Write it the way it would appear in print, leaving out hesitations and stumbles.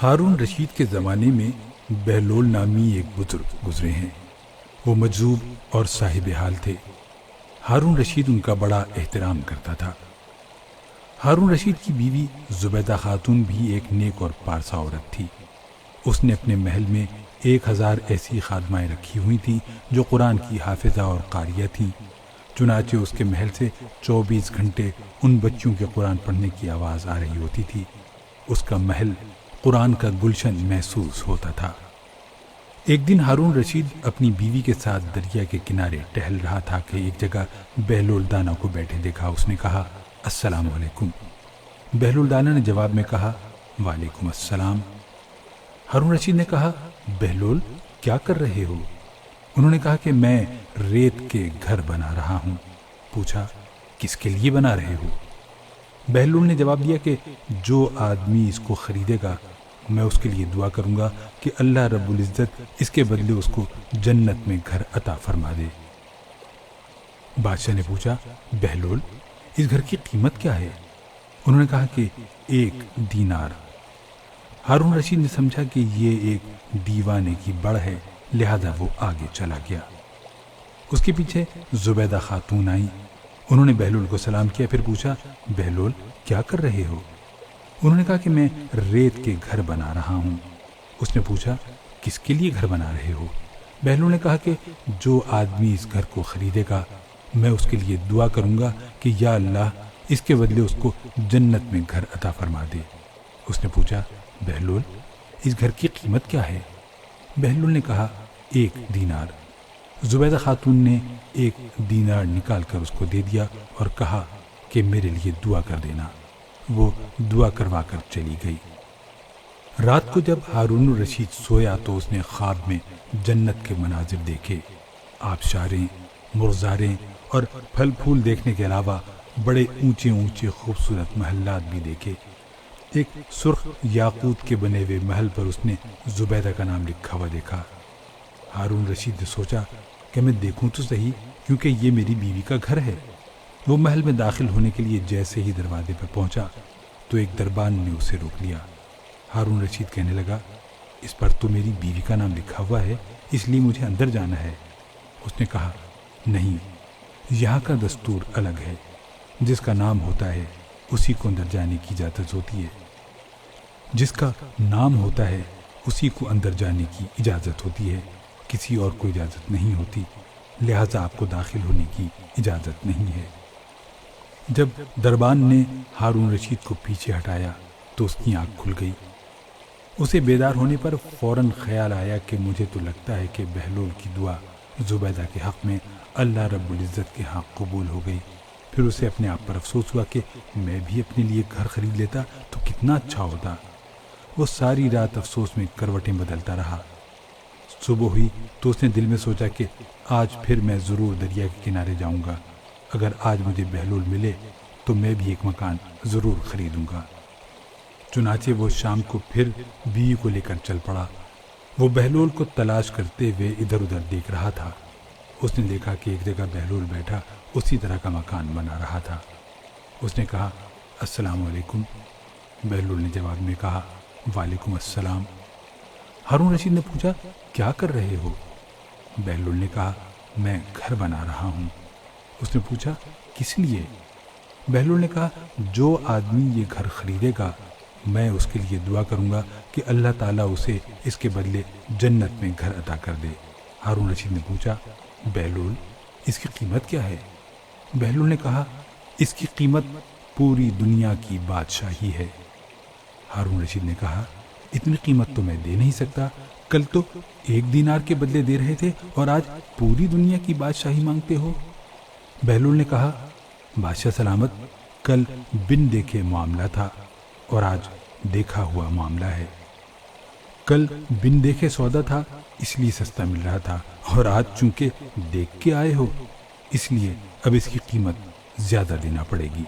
ہارون رشید کے زمانے میں بہلول نامی ایک بزرگ گزرے ہیں۔ وہ مجذوب اور صاحب حال تھے۔ ہارون رشید ان کا بڑا احترام کرتا تھا۔ ہارون رشید کی بیوی زبیدہ خاتون بھی ایک نیک اور پارسا عورت تھی۔ اس نے اپنے محل میں 1000 ایسی خادمائیں رکھی ہوئی تھیں جو قرآن کی حافظہ اور قاریہ تھیں۔ چنانچہ اس کے محل سے 24 گھنٹے ان بچیوں کے قرآن پڑھنے کی آواز آ رہی ہوتی تھی۔ اس کا محل قرآن کا گلشن محسوس ہوتا تھا۔ ایک دن ہارون رشید اپنی بیوی کے ساتھ دریا کے کنارے ٹہل رہا تھا کہ ایک جگہ بہلول دانا کو بیٹھے دیکھا۔ اس نے کہا، السلام علیکم۔ بہلول دانا نے جواب میں کہا، وعلیکم السلام۔ ہارون رشید نے کہا، بہلول کیا کر رہے ہو؟ انہوں نے کہا کہ میں ریت کے گھر بنا رہا ہوں۔ پوچھا، کس کے لیے بنا رہے ہو؟ بہلول نے جواب دیا کہ جو آدمی اس کو خریدے گا میں اس کے لیے دعا کروں گا کہ اللہ رب العزت اس کے بدلے اس کو جنت میں گھر عطا فرما دے۔ بادشاہ نے پوچھا، بہلول اس گھر کی قیمت کیا ہے؟ انہوں نے کہا کہ 1 دینار۔ ہارون رشید نے سمجھا کہ یہ ایک دیوانے کی بڑھ ہے، لہذا وہ آگے چلا گیا۔ اس کے پیچھے زبیدہ خاتون آئیں۔ انہوں نے بہلول کو سلام کیا، پھر پوچھا، بہلول کیا کر رہے ہو؟ انہوں نے کہا کہ میں ریت کے گھر بنا رہا ہوں۔ اس نے پوچھا، کس کے لیے گھر بنا رہے ہو؟ بہلول نے کہا کہ جو آدمی اس گھر کو خریدے گا میں اس کے لیے دعا کروں گا کہ یا اللہ اس کے بدلے اس کو جنت میں گھر عطا فرما دے۔ اس نے پوچھا، بہلول اس گھر کی قیمت کیا ہے؟ بہلول نے کہا، 1 دینار۔ زبیدہ خاتون نے 1 دینار نکال کر اس کو دے دیا اور کہا کہ میرے لیے دعا کر دینا۔ وہ دعا کروا کر چلی گئی۔ رات کو جب ہارون الرشید سویا تو اس نے خواب میں جنت کے مناظر دیکھے۔ آبشاریں، مرغزاریں اور پھل پھول دیکھنے کے علاوہ بڑے اونچے اونچے خوبصورت محلات بھی دیکھے۔ ایک سرخ یاقوت کے بنے ہوئے محل پر اس نے زبیدہ کا نام لکھا ہوا دیکھا۔ ہارون رشید نے سوچا کہ میں دیکھوں تو صحیح، کیونکہ یہ میری بیوی کا گھر ہے۔ وہ محل میں داخل ہونے کے لیے جیسے ہی دروازے پر پہنچا تو ایک دربان نے اسے روک لیا۔ ہارون رشید کہنے لگا، اس پر تو میری بیوی کا نام لکھا ہوا ہے، اس لیے مجھے اندر جانا ہے۔ اس نے کہا، نہیں، یہاں کا دستور الگ ہے، جس کا نام ہوتا ہے اسی کو اندر جانے کی اجازت ہوتی ہے۔ جس کا نام ہوتا ہے اسی کو اندر جانے کی اجازت ہوتی ہے، کسی اور کو اجازت نہیں ہوتی، لہذا آپ کو داخل ہونے کی اجازت نہیں ہے۔ جب دربان نے ہارون رشید کو پیچھے ہٹایا تو اس کی آنکھ کھل گئی۔ اسے بیدار ہونے پر فوراً خیال آیا کہ مجھے تو لگتا ہے کہ بہلول کی دعا زبیدہ کے حق میں اللہ رب العزت کے حق قبول ہو گئی۔ پھر اسے اپنے آپ پر افسوس ہوا کہ میں بھی اپنے لیے گھر خرید لیتا تو کتنا اچھا ہوتا۔ وہ ساری رات افسوس میں کروٹیں بدلتا رہا۔ صبح ہوئی تو اس نے دل میں سوچا کہ آج پھر میں ضرور دریا کے کنارے جاؤں گا۔ اگر آج مجھے بہلول ملے تو میں بھی ایک مکان ضرور خریدوں گا۔ چنانچہ وہ شام کو پھر بیوی کو لے کر چل پڑا۔ وہ بہلول کو تلاش کرتے ہوئے ادھر ادھر دیکھ رہا تھا۔ اس نے دیکھا کہ ایک جگہ بہلول بیٹھا اسی طرح کا مکان بنا رہا تھا۔ اس نے کہا، السلام علیکم۔ بہلول نے جواب میں کہا، وعلیکم السلام۔ ہارون رشید نے پوچھا، کیا کر رہے ہو؟ بہلول نے کہا، میں گھر بنا رہا ہوں۔ اس نے پوچھا، کس لیے؟ بہلول نے کہا، جو آدمی یہ گھر خریدے گا میں اس کے لیے دعا کروں گا کہ اللہ تعالیٰ اسے اس کے بدلے جنت میں گھر عطا کر دے۔ ہارون رشید نے پوچھا، بہلول اس کی قیمت کیا ہے؟ بہلول نے کہا، اس کی قیمت پوری دنیا کی بادشاہی ہے۔ ہارون رشید نے کہا، اتنی قیمت تو میں دے نہیں سکتا، کل تو 1 دینار کے بدلے دے رہے تھے اور آج پوری دنیا کی بادشاہی مانگتے ہو۔ بہلول نے کہا، بادشاہ سلامت، کل بن دیکھے معاملہ تھا اور آج دیکھا ہوا معاملہ ہے۔ کل بن دیکھے سودا تھا اس لیے سستا مل رہا تھا، اور آج چونکہ دیکھ کے آئے ہو اس لیے اب اس کی قیمت زیادہ دینا پڑے گی۔